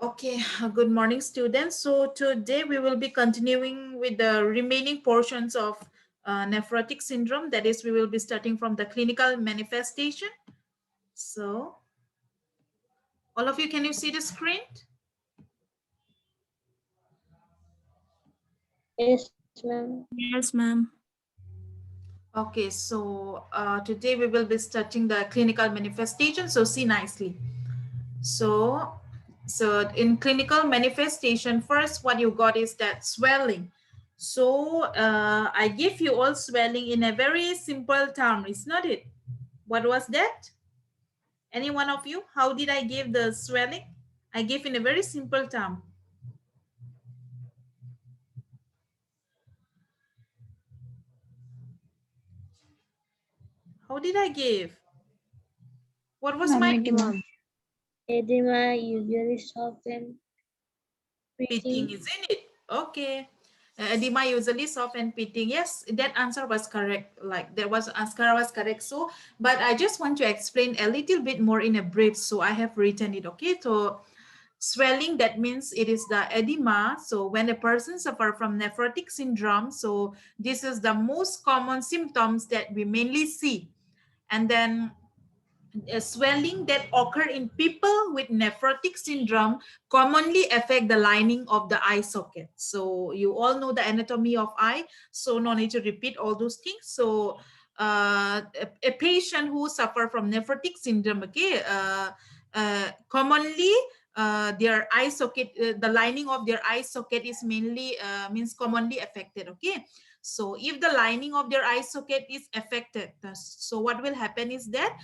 Okay, good morning, students. So today we will be continuing with the remaining portions of nephrotic syndrome. That is, we will be starting from the clinical manifestation. So all of you, can you see the screen? Yes, ma'am. Yes, ma'am. Okay, so today we will be starting the clinical manifestation. So see nicely. So, so in clinical manifestation, first what you got is that swelling. So I give you all swelling in a very simple term, is not it? What was that? Any one of you? How did I give the swelling? I gave in a very simple term. How did I give? What was my Edema usually soft and pitting, pitting. isn't it? Okay. Edema usually soft and pitting. Yes, that answer was correct. Like there was answer was correct. So, but I just want to explain a little bit more in a brief. So I have written it. Okay. So swelling, that means it is the edema. So when a person suffer from nephrotic syndrome, so this is the most common symptoms that we mainly see. And then swelling that occur in people with nephrotic syndrome commonly affect the lining of the eye socket. So you all know the anatomy of eye, so no need to repeat all those things. So a patient who suffer from nephrotic syndrome, okay, commonly their eye socket, the lining of their eye socket is mainly means commonly affected. Okay, so if the lining of their eye socket is affected, so what will happen is that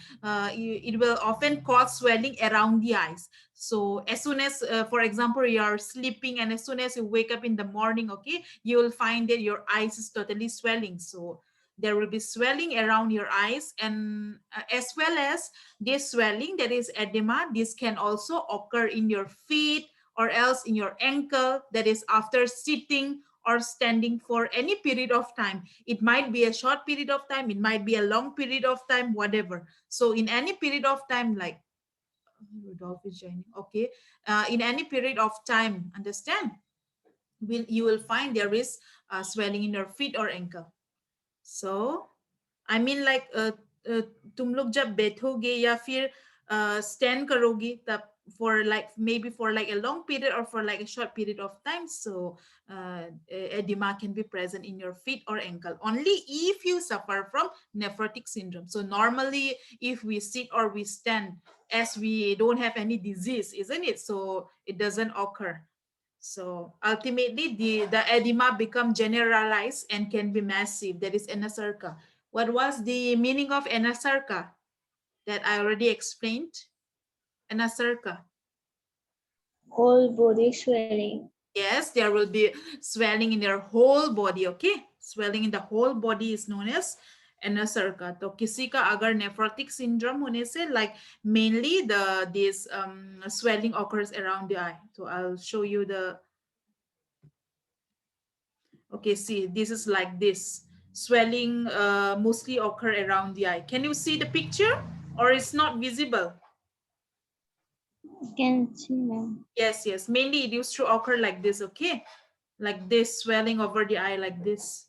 it will often cause swelling around the eyes. So as soon as, for example, you are sleeping and as soon as you wake up in the morning, okay, you will find that your eyes is totally swelling. So there will be swelling around your eyes, and as well as this swelling, that is edema, this can also occur in your feet or else in your ankle, that is after sitting or standing for any period of time. It might be a short period of time, it might be a long period of time, whatever. So in any period of time, like Rudolph is joining, okay, in any period of time, understand, you will find there is swelling in your feet or ankle. So I mean like तुम लोग जब बैठोगे या फिर stand करोगी तब for like maybe for like a long period or for like a short period of time, so edema can be present in your feet or ankle only if you suffer from nephrotic syndrome. So normally if we sit or we stand, as we don't have any disease, isn't it, so it doesn't occur. So ultimately the edema become generalized and can be massive, that is anasarca. What was the meaning of anasarca that I already explained? Anasarca. Whole body swelling. Yes, there will be swelling in your whole body, okay? Swelling in the whole body is known as anasarca. तो किसी का अगर nephrotic syndrome होने से like mainly this swelling occurs around the eye. So I'll show you the, okay, see, this is like this. Swelling mostly occur around the eye. Can you see the picture or it's not visible? Can see, ma'am. Yes, yes. Mainly it used to occur like this, okay? Like this, swelling over the eye like this.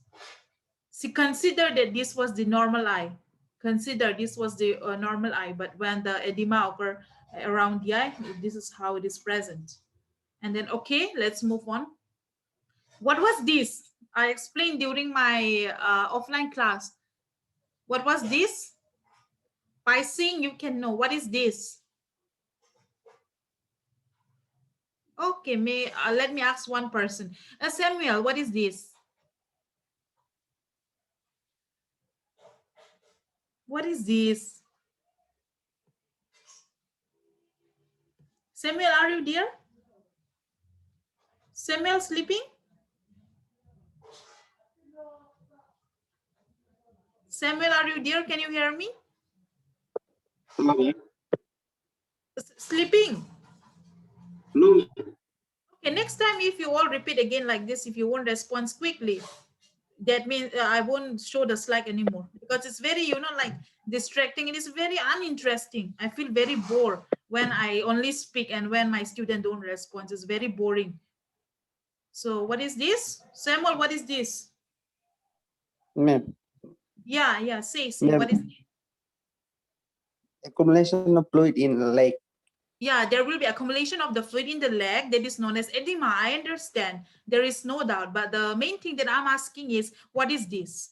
See, consider that this was the normal eye. Consider this was the normal eye, but when the edema occur around the eye, this is how it is present. And then, okay, let's move on. What was this? I explained during my offline class. What was this? By seeing, you can know. What is this? Okay, let me ask one person. Samuel, what is this? What is this? Samuel, are you there? Samuel sleeping? Samuel, are you there? Can you hear me? Sleeping? No. Okay, next time if you all repeat again like this, if you won't respond quickly, that means I won't show the slide anymore, because it's very, like distracting. It is very uninteresting. I feel very bored when I only speak and when my student don't respond. It's very boring. So what is this? Samuel, what is this? Ma'am, Yeah, say, ma'am, what is? accumulation of fluid in the leg. Yeah, there will be accumulation of the fluid in the leg that is known as edema. I understand. There is no doubt. But the main thing that I'm asking is, what is this?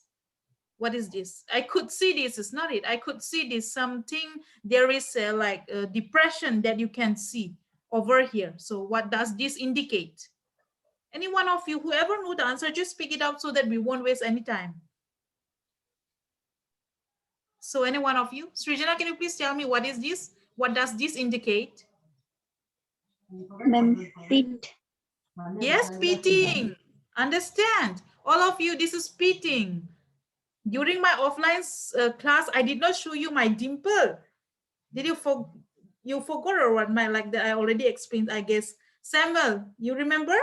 What is this? I could see this. It's not it. I could see this something. There is a, like a depression that you can see over here. So what does this indicate? Any one of you, whoever know the answer, just speak it out so that we won't waste any time. So any one of you, Srijana, can you please tell me what is this? What does this indicate? Ma'am, pit. Yes, pitting. Understand? All of you, this is pitting. During my offline class, I did not show you my dimple. Did you forgot or what? My, like that I already explained, I guess. Samuel, you remember?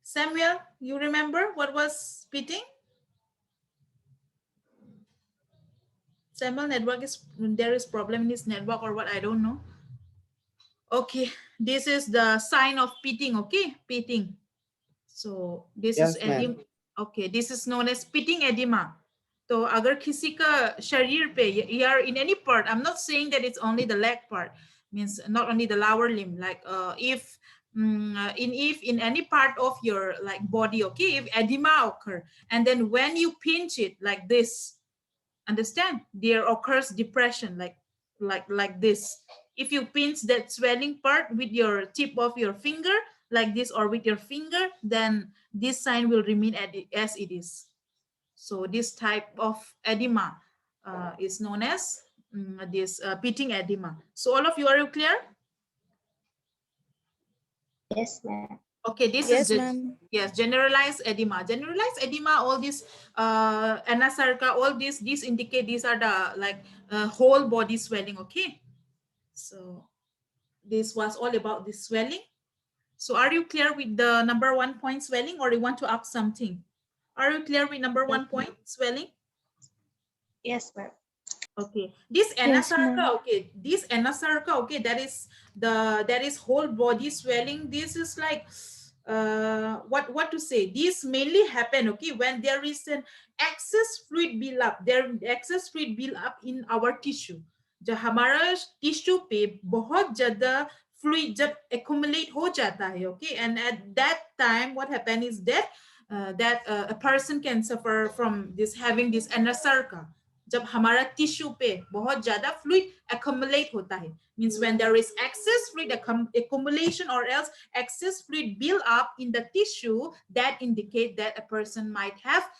Samuel, you remember what was pitting? Samuel, network is, there is problem in his network or what, I don't know. Okay, this is the sign of pitting, okay? Pitting. So this is Yes, ma'am. edema. Okay, this is known as pitting edema. So अगर किसी का शरीर पे here in any part, I'm not saying that it's only the leg part, means not only the lower limb, like if in any part of your like body, okay, if edema occur, and then when you pinch it like this, understand, there occurs depression like this. If you pinch that swelling part with your tip of your finger like this or with your finger, then this sign will remain as it is. So this type of edema is known as this pitting edema. So all of you, are you clear? Yes, ma'am. Okay, this Yes, is the, ma'am. yes, generalized edema. Generalized edema, all this anasarca, all these indicate these are the like whole body swelling. Okay, so this was all about the swelling. So are you clear with the number 1 point swelling, or you want to ask something? Are you clear with number 1 point swelling? Yes, ma'am. Okay, this Yes, anasarca, ma'am. okay, this anasarca, okay, that is whole body swelling. This is like what to say, this mainly happen, okay, when there is an excess fluid build up, in our tissue. जब हमारा tissue पे बहुत ज्यादा fluid जब accumulate हो जाता है, okay, and at that time what happen is that a person can suffer from this, having this anasarca. जब हमारा टिश्यू पे बहुत ज्यादा fluid accumulate होता है, means when there is excess fluid accumulation or else excess fluid build up in the tissue, that indicate that a person might have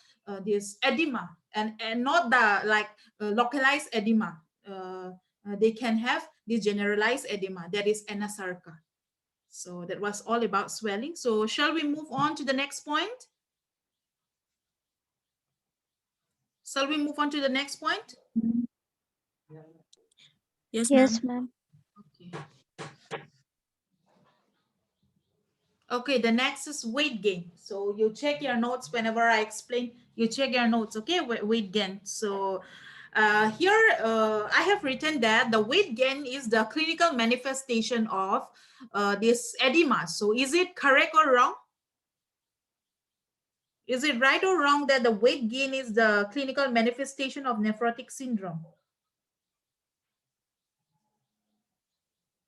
this edema, and not the like localized edema. They can have this generalized edema, that is anasarca. So that was all about swelling. So shall we move on to the next point? Shall we move on to the next point? Yes, Yes, ma'am. ma'am. Okay. Okay, the next is weight gain. So you check your notes whenever I explain, you check your notes, okay, weight gain. So here I have written that the weight gain is the clinical manifestation of this edema. So is it correct or wrong? Is it right or wrong that the weight gain is the clinical manifestation of nephrotic syndrome?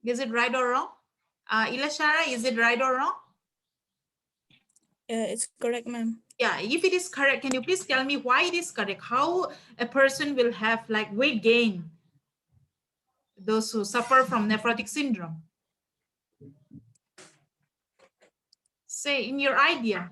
Is it right or wrong? Ilashara, is it right or wrong? It's correct, ma'am. Yeah, if it is correct, can you please tell me why it is correct? How a person will have like weight gain, those who suffer from nephrotic syndrome? Say in your idea,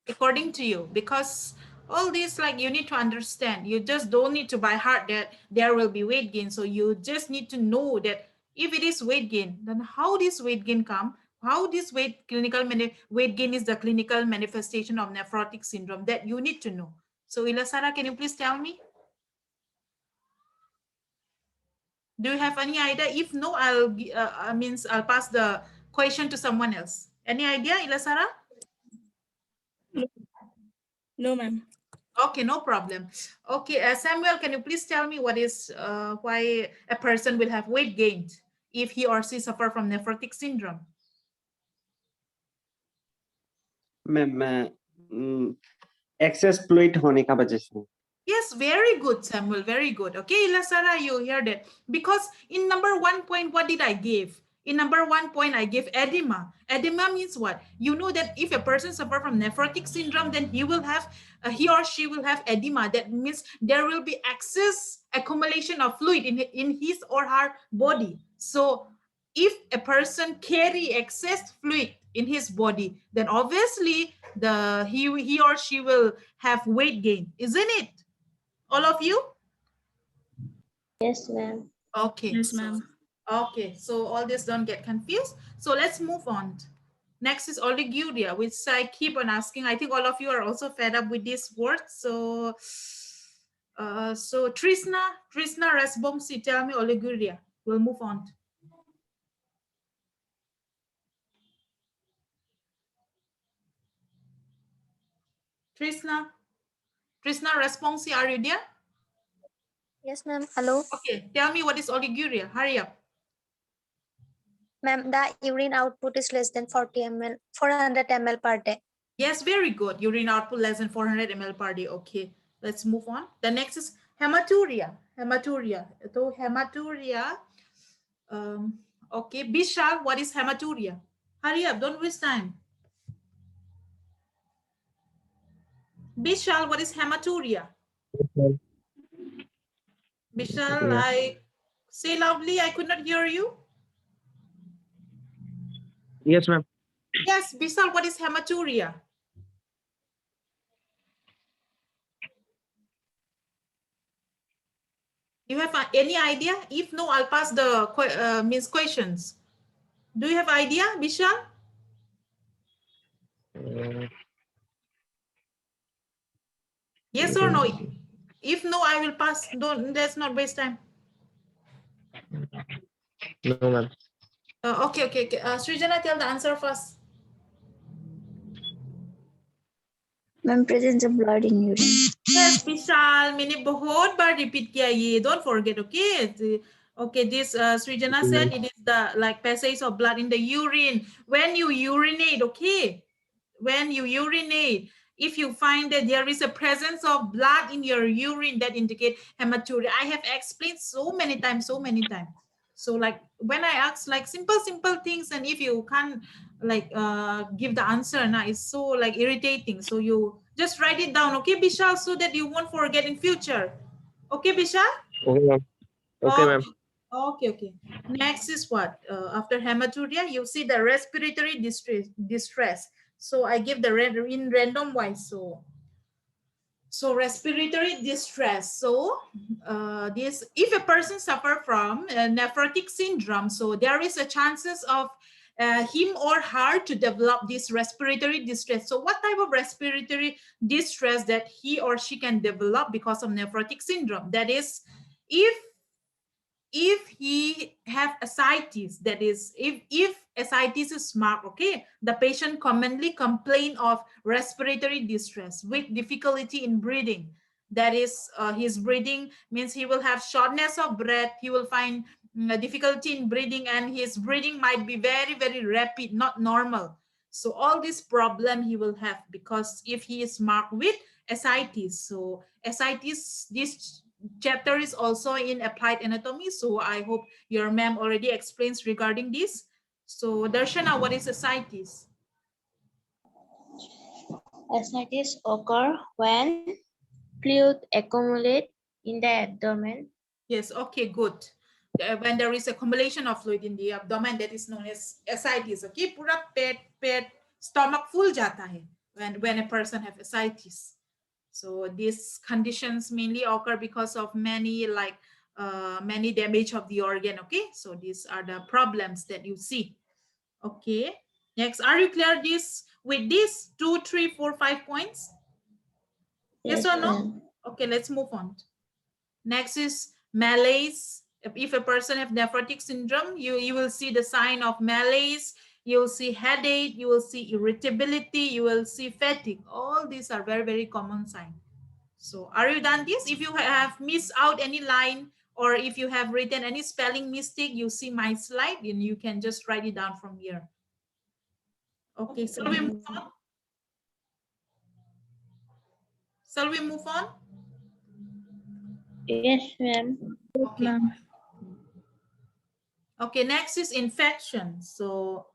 according to you, because all this, like, you need to understand, you just don't need to by heart that there will be weight gain. So you just need to know that if it is weight gain, then how this weight gain come, how this weight gain is the clinical manifestation of nephrotic syndrome, that you need to know. So Ilasara, can you please tell me? Do you have any idea? If no, I'll pass the question to someone else. Any idea, Ilasara? No, ma'am. Okay, no problem. Okay, Samuel, can you please tell me what is why a person will have weight gain if he or she suffer from nephrotic syndrome? Ma'am excess fluid होने का वजह से. Yes, very good, Samuel. Very good. Okay, Ilasara, you heard it. Because in number 1 point, what did I give? In number 1 point, I gave edema. Edema means what? You know that if a person suffer from nephrotic syndrome, then he will have, he or she will have edema. That means there will be excess accumulation of fluid in his or her body. So if a person carry excess fluid in his body, then obviously he or she will have weight gain, isn't it? All of you? Yes, ma'am. Okay. Yes, ma'am. Okay, so all this don't get confused. So let's move on. Next is oliguria, which I keep on asking. I think all of you are also fed up with this word. So, Trisna Resbomsi, tell me oliguria. We'll move on. Trisna Responsi, are you there? Yes, ma'am. Hello. Okay, tell me what is oliguria. Hurry up. Ma'am, the urine output is less than 40 ml, 400 ml per day. Yes, very good. Urine output less than 400 ml per day. Okay, let's move on. The next is hematuria. So hematuria. Okay, Bishal, what is hematuria? Hurry up, don't waste time. Bishal, what is hematuria? Bishal, I say loudly, I could not hear you. Yes, ma'am. Yes, Bishal, what is hematuria? You have any idea? If no, I'll pass the questions. Do you have idea, Bishal? Yes or no? If no, I will pass. Don't, let's not waste time. No, ma'am. Okay. Srijana, tell the answer first. Ma'am, presence of blood in urine. Yes, Vishal, मैंने बहुत बार repeat किया ये. Don't forget, okay? Okay, this Srijana said it is the like passage of blood in the urine. When you urinate, okay? When you urinate, if you find that there is a presence of blood in your urine, that indicate hematuria. I have explained so many times. So like when I ask like simple things, and if you can't like give the answer, now it's so like irritating. So you just write it down, okay, Bishal, so that you won't forget in future. Okay, Bishal? Okay, ma'am. Okay, ma'am. Okay. Next is what? After hematuria, you see the respiratory distress. So I give the in random wise. So respiratory distress. So this, if a person suffer from nephrotic syndrome, so there is a chances of him or her to develop this respiratory distress. So what type of respiratory distress that he or she can develop because of nephrotic syndrome? That is, if he have ascites, that is, if ascites is marked, okay, the patient commonly complain of respiratory distress with difficulty in breathing. That is, his breathing means he will have shortness of breath, he will find difficulty in breathing, and his breathing might be very rapid, not normal. So all this problem he will have because if he is marked with ascites. So ascites, this chapter is also in applied anatomy, so I hope your ma'am already explains regarding this. So Darshana, what is ascites? Ascites occur when fluid accumulate in the abdomen. Yes, okay, good. When there is accumulation of fluid in the abdomen, that is known as ascites. Okay, pura pet stomach full jata hai when a person have ascites. So these conditions mainly occur because of many many damage of the organ. Okay, so these are the problems that you see. Okay, next, are you clear this with these 2, 3, 4, 5 points? Yes or no? Okay, let's move on. Next is malaise. If a person have nephrotic syndrome, you will see the sign of malaise, you will see headache, you will see irritability, you will see fatigue. All these are very common signs. So are you done this? If you have missed out any line or if you have written any spelling mistake, you see my slide and you can just write it down from here. Okay, so we move on. Shall we move on? Yes, ma'am. Okay. Okay, next is infection. So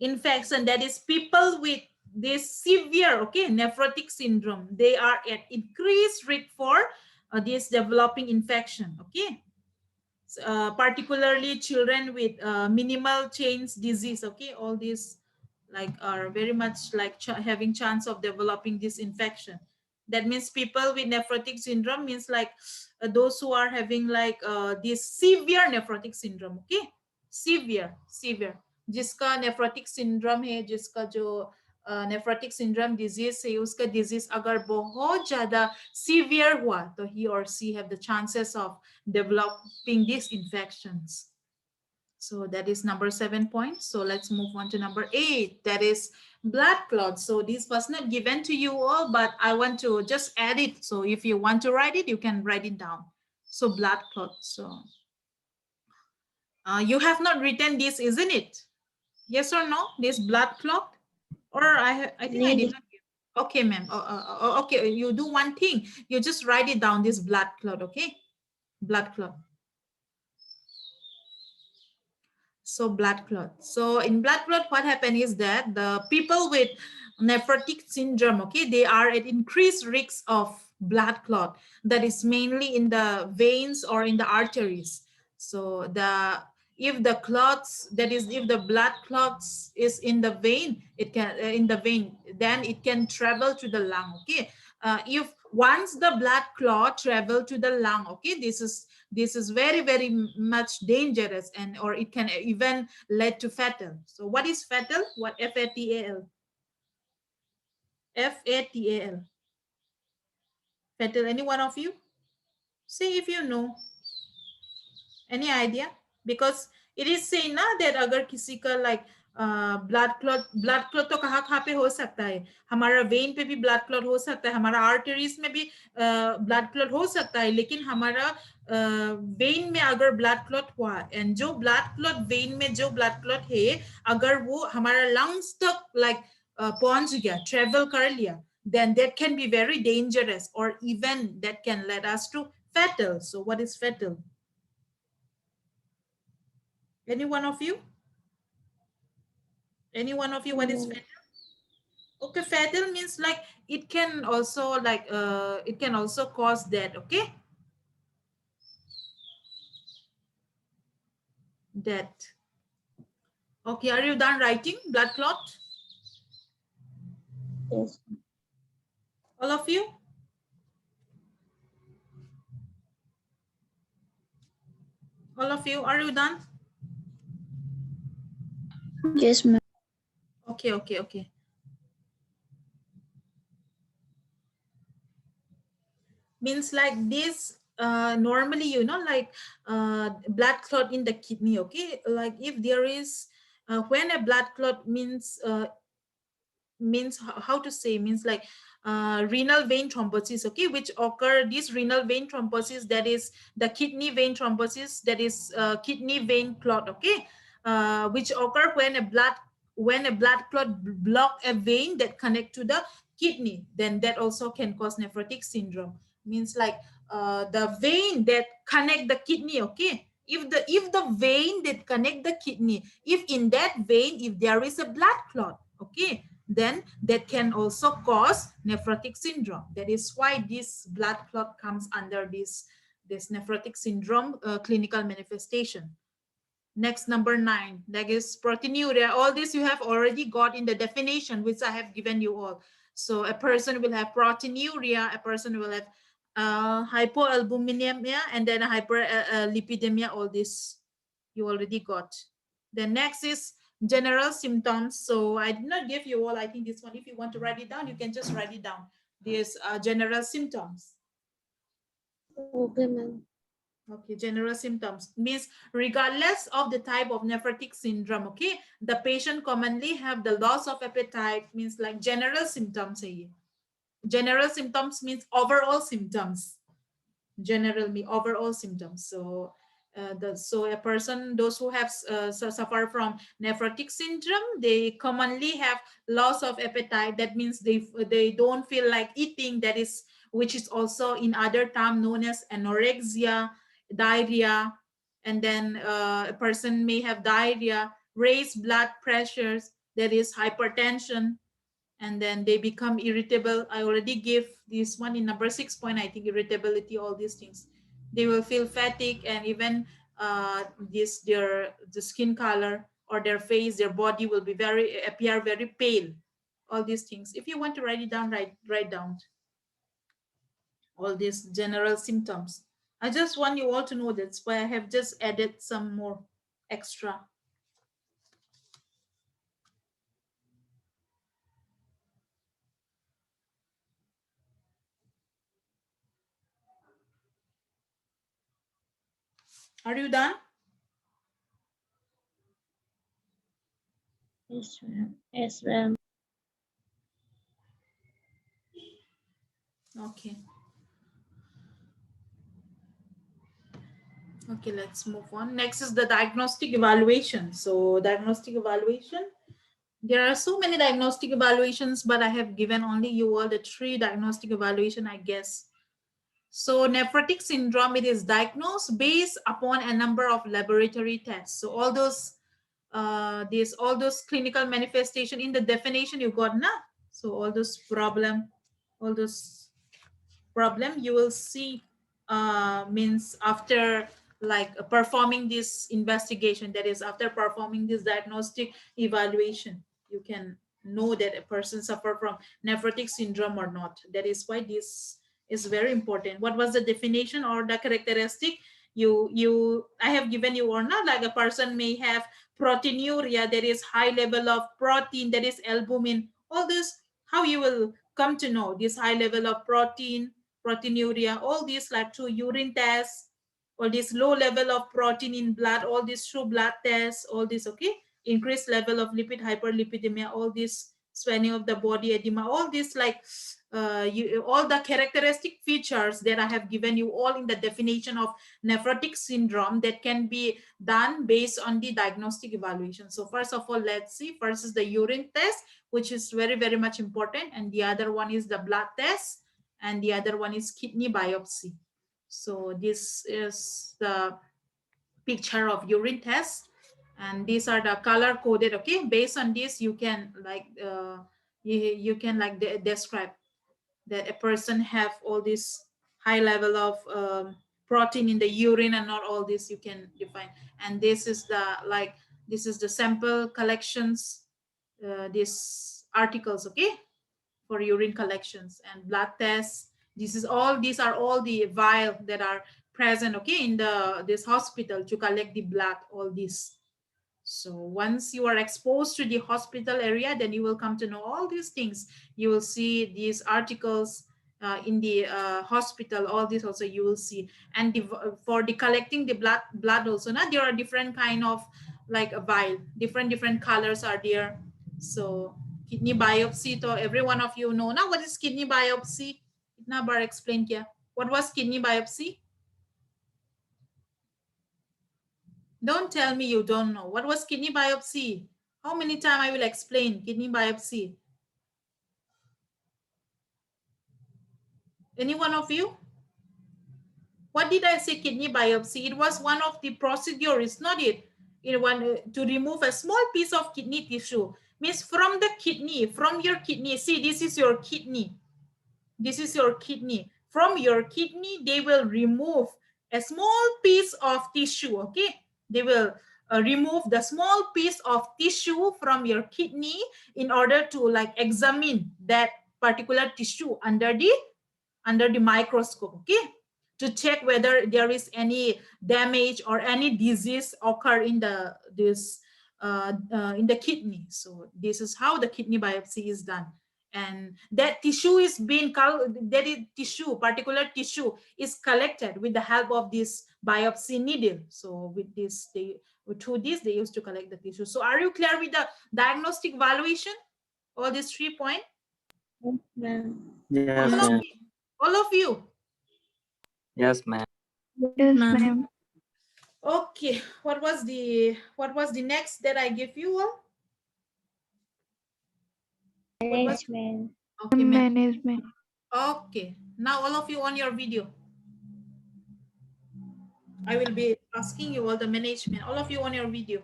infection, that is people with this severe, okay, nephrotic syndrome, they are at increased risk for this developing infection, okay. Particularly children with minimal change disease, okay, all these like are very much like having chance of developing this infection. That means people with nephrotic syndrome means like those who are having like this severe nephrotic syndrome, okay, severe जिसका nephrotic syndrome है, जिसका जो nephrotic syndrome disease है, उसका disease अगर बहुत ज्यादा severe हुआ तो he or she have the chances of developing these infections. So that is number 7 point. So let's move on to number 8, that is blood clots. So this was not given to you all, but I want to just add it. So if you want to write it, you can write it down. So blood clots. So you have not written this, isn't it? Yes or no? This blood clot? Or I think I did not. Okay, ma'am. Okay, you do one thing. You just write it down, this blood clot, okay? Blood clot. So blood clot. So in blood clot, what happened is that the people with nephrotic syndrome, okay, they are at increased risk of blood clot. That is mainly in the veins or in the arteries. So if the clots, that is, if the blood clots is in the vein, it can then it can travel to the lung. Okay, if once the blood clot travel to the lung, okay, this is very, very much dangerous, and or it can even lead to fatal. So what is fatal? What F-A-T-A-L? F-A-T-A-L. Fatal. Any one of you? See if you know. Any idea? Because it is saying ना that अगर किसी का like blood clot तो कहाँ पे हो सकता है, हमारा vein पे भी blood clot हो सकता है, हमारा arteries में भी blood clot हो सकता है, लेकिन हमारा vein में अगर blood clot हुआ, and जो blood clot vein में जो blood clot है, अगर वो हमारा lungs तक like पहुंच गया, travel कर लिया, then that can be very dangerous, or even that can lead us to fatal. So what is fatal? Any one of you? Any one of you? What is fatal? Okay, fatal means like it can also like it can also cause death. Okay, death. Okay, are you done writing blood clot? Yes. All of you? All of you, are you done? Yes, ma'am. Okay. Means like this normally, you know, like blood clot in the kidney. Okay, like if there is when a blood clot means how to say, means like renal vein thrombosis, okay, which occur, this renal vein thrombosis, that is the kidney vein thrombosis, that is kidney vein clot, okay, which occur when a blood clot block a vein that connect to the kidney, then that also can cause nephrotic syndrome. Means like the vein that connect the kidney, okay, if the vein that connect the kidney, if in that vein if there is a blood clot, okay, then that can also cause nephrotic syndrome. That is why this blood clot comes under this nephrotic syndrome clinical manifestation. Next, number 9, that is proteinuria. All this you have already got in the definition, which I have given you all. So a person will have proteinuria, a person will have hypoalbuminemia, and then hyperlipidemia. All this you already got. The next is general symptoms. So I did not give you all. I think this one, if you want to write it down, you can just write it down. These general symptoms. Okay, ma'am. Okay, general symptoms means regardless of the type of nephrotic syndrome, okay, the patient commonly have the loss of appetite, means like general symptoms है ये. general symptoms means overall symptoms. General me overall symptoms. So so a person, those who have suffer from nephrotic syndrome, they commonly have loss of appetite. That means they don't feel like eating. That is, which is also in other term known as anorexia, diarrhea, and then a person may have diarrhea, raised blood pressures, that is hypertension, and then they become irritable. I already gave this one in number 6 point, I think, irritability, all these things. They will feel fatigue, and even the skin color or their face, their body will be appear very pale. All these things. If you want to write it down, write down all these general symptoms. I just want you all to know. That's why I have just added some more extra. Are you done? Yes, ma'am. Yes, ma'am. Okay. Okay, let's move on. Next is the diagnostic evaluation. So diagnostic evaluation, there are so many diagnostic evaluations, but I have given only you all the 3 diagnostic evaluation, I guess. So nephrotic syndrome, it is diagnosed based upon a number of laboratory tests. So all those all those clinical manifestation in the definition you got now. So all those problem you will see means after like performing this investigation, that is after performing this diagnostic evaluation, you can know that a person suffer from nephrotic syndrome or not. That is why this is very important. What was the definition or the characteristic? I have given you or not, like a person may have proteinuria, there is high level of protein, that is albumin. All this, how you will come to know this high level of protein, proteinuria, all these like through urine tests, or this low level of protein in blood, all these through blood tests, all this, okay? Increased level of lipid hyperlipidemia, all this swelling of the body, edema, all this like all the characteristic features that I have given you all in the definition of nephrotic syndrome that can be done based on the diagnostic evaluation. So first of all, let's see. First is the urine test, which is very, very much important. And the other one is the blood test. And the other one is kidney biopsy. So this is the picture of urine test, and these are the color coded. Okay, based on this you can like you can like describe that a person have all this high level of protein in the urine and not all this, you can define. And this is the like this is the sample collections, these articles, okay, for urine collections and blood tests. These are all the vial that are present, okay, in this hospital to collect the blood, all this. So once you are exposed to the hospital area, then you will come to know all these things. You will see these articles in the hospital, all this also you will see. And for the collecting the blood also, now there are different kind of like a vial, different colors are there. So kidney biopsy, to every one of you know now what is kidney biopsy. Itna bar explain kya. What was kidney biopsy? Don't tell me you don't know. What was kidney biopsy? How many times I will explain kidney biopsy? Any one of you? What did I say kidney biopsy? It was one of the procedures, not it? It was to remove a small piece of kidney tissue. Means from the kidney, from your kidney. See, this is your kidney. This is your kidney. From your kidney, they will remove a small piece of tissue, okay? They will remove the small piece of tissue from your kidney in order to like examine that particular tissue under the microscope, okay? To check whether there is any damage or any disease occur in in the kidney. So this is how the kidney biopsy is done. And that tissue is being particular tissue is collected with the help of this biopsy needle. So through this they used to collect the tissue. So are you clear with the diagnostic evaluation? All these 3 points? Yes, ma'am. Yes, All of ma'am. you. All of you. Yes, ma'am. Yes, Ma'am. ma'am. Okay. What was the next that I give you all? What was Management. okay, Management. okay. Now all of you on your video. I will be asking you all the management. All of you on your video.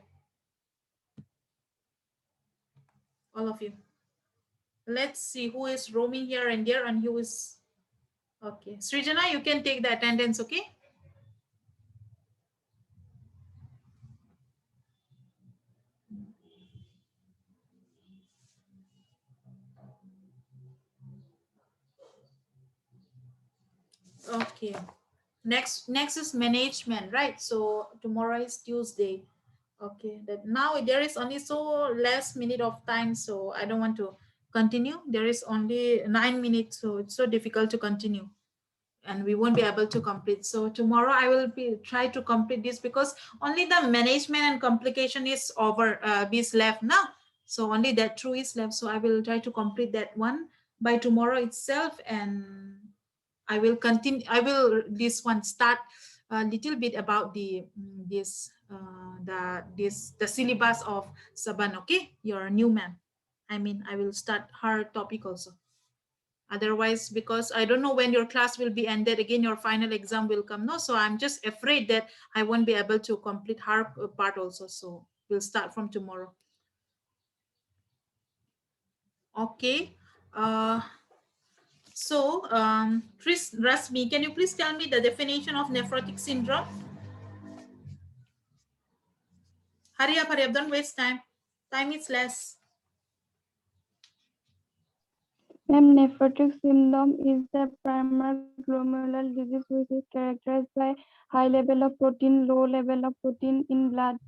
All of you. Let's see who is roaming here and there and who is okay. Srijana, you can take the attendance, okay? Okay. Next is management, right? So tomorrow is Tuesday. Okay, that now there is only so less minute of time, so I don't want to continue. There is only 9 minutes, so it's so difficult to continue and we won't be able to complete. So tomorrow I will be try to complete this because only the management and complication is over, is left now. So only that two is left. So I will try to complete that one by tomorrow itself, and I will continue. I will this one start a little bit about the the syllabus of Saban. Okay, your new man. I mean, I will start her topic also. Otherwise, because I don't know when your class will be ended again, your final exam will come. No, so I'm just afraid that I won't be able to complete her part also. So we'll start from tomorrow. Okay. So, Rasmi, can you please tell me the definition of nephrotic syndrome? Hurry up, don't waste time. Time is less. Nephrotic syndrome is the primary glomerular disease which is characterized by high level of protein, low level of protein in blood,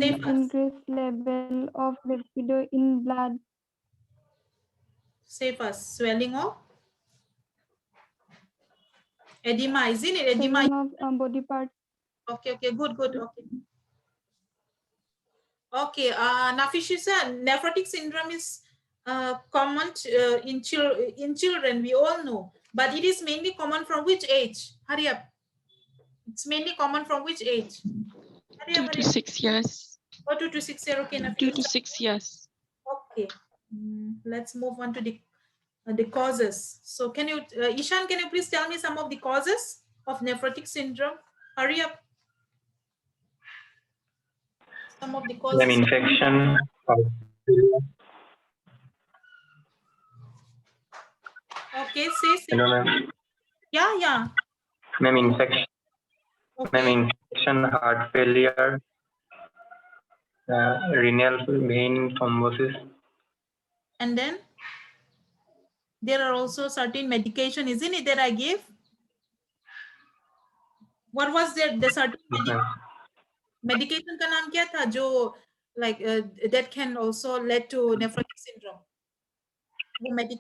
Say first. increased level of lipido in blood. Say first. Swelling of edema. Isn't it edema? Swelling of body parts. Okay, good. Okay. Okay, Nafisha, nephrotic syndrome is common in children, we all know, but it is mainly common from which age? Hurry up. It's mainly common from which age? Hurry up. 2 to 6 years. Oh, 2 to 6 years. Okay, 2 to Nafisha. 6 years. Okay. Let's move on to the causes. So can you, Ishan, can you please tell me some of the causes of nephrotic syndrome? Hurry up. Some of the causes. Infection. Okay, say. Hello, ma'am. Yeah. Ma'am, infection. Okay. Ma'am, infection, heart failure, renal vein thrombosis. And then there are also certain medication, isn't it, that I gave? What was the certain medication का नाम क्या था जो like that can also lead to nephrotic syndrome? वो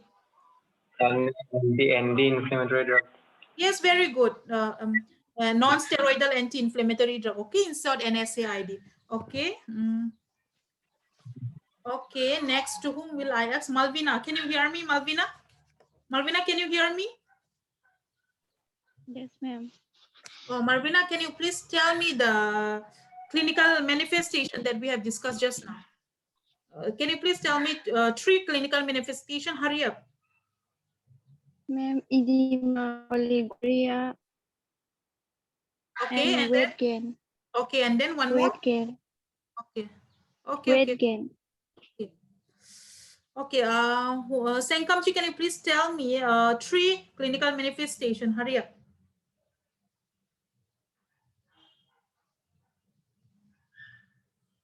Anti-inflammatory drug. Yes, very good. Non-steroidal anti-inflammatory drug. Okay, insert NSAID. Okay. Okay, next to whom will I ask? Malvina, can you hear me, Malvina? Malvina, can you hear me? Yes, ma'am. Oh, Malvina, can you please tell me the clinical manifestation that we have discussed just now? Can you please tell me 3 clinical manifestation? Hurry up. Ma'am, edema, oliguria, Okay, and weight then? gain. Okay, and then one more? Weight gain. Okay. Weight gain. Okay, Senkamchi, can you please tell me 3 clinical manifestation? Hurry up.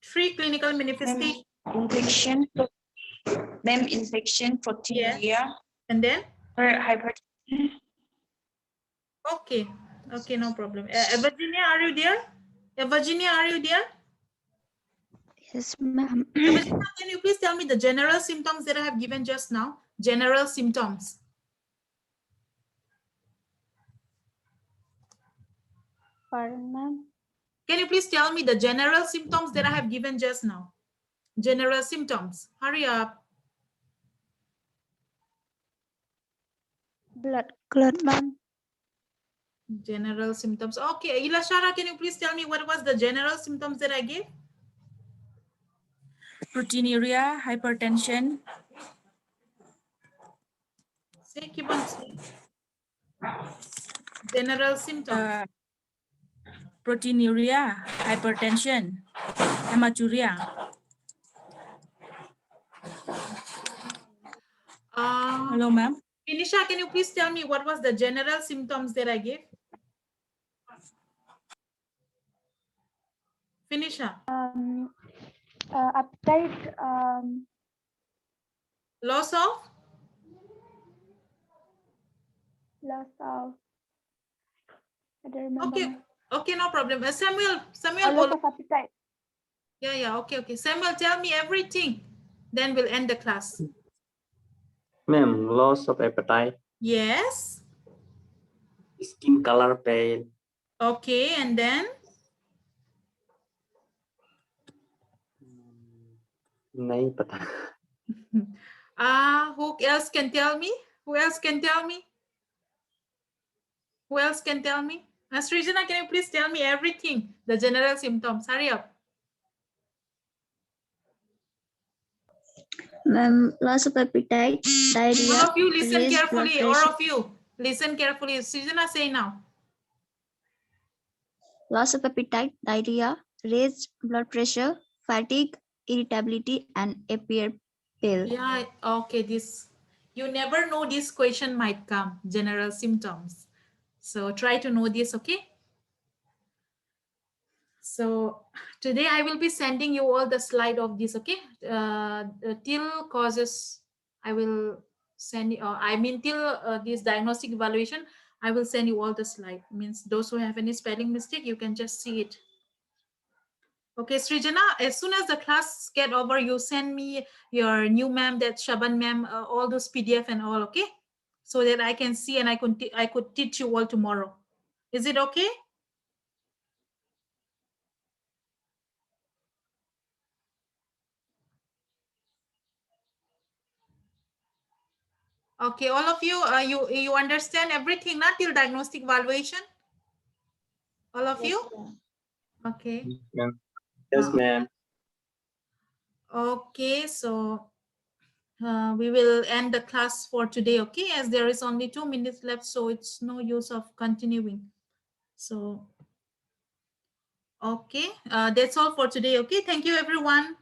Three clinical manifestation. Infection. Ma'am, infection, proteinuria. Yeah. And then? Hypertension. Okay, no problem. Virginia, are you there? Virginia, are you there? Yes, ma'am. Virginia, can you please tell me the general symptoms that I have given just now? General symptoms. Pardon, ma'am. Can you please tell me the general symptoms that I have given just now? General symptoms. Hurry up. Blood clot, ma'am. General symptoms. Okay, Ilashara, can you please tell me what was the general symptoms that I gave? Proteinuria, hypertension, Say, keep on saying. General symptoms. proteinuria, hypertension, hematuria. Hello, ma'am. Finisha, can you please tell me what was the general symptoms that I gave? Finisha. Appetite, Loss of? loss of, I don't remember. Okay, okay, no problem. Samuel, Loss of appetite. yeah, okay. Samuel, tell me everything. Then we'll end the class. Ma'am, loss of appetite, Yes. skin color pale, Okay, and then? नहीं पता. Who else can tell me? Who else can tell me? Who else can tell me? Srijana, can you please tell me everything? The general symptoms. Hurry up. Ma'am, loss of appetite, diarrhea, All of you listen raised blood carefully. All pressure. of you listen carefully. Srijana, say now. Loss of appetite, diarrhea, raised blood pressure, fatigue, irritability, and appear pale. Yeah, okay. This, you never know this question might come. General symptoms. So try to know this, okay? So today I will be sending you all the slide of this, okay? Till causes, I will send you, I mean till this diagnostic evaluation, I will send you all the slide. Means those who have any spelling mistake, you can just see it. Okay, Srijana, as soon as the class get over, you send me your new ma'am, that Shaban ma'am, all those PDF and all, okay? So that I can see and I could teach you all tomorrow. Is it okay? Okay, all of you, you understand everything, not till diagnostic evaluation? All of you? Okay. Ma'am. Yes, ma'am. Okay, so we will end the class for today, okay? As there is only 2 minutes left, so it's no use of continuing. So, okay, that's all for today, okay? Thank you, everyone.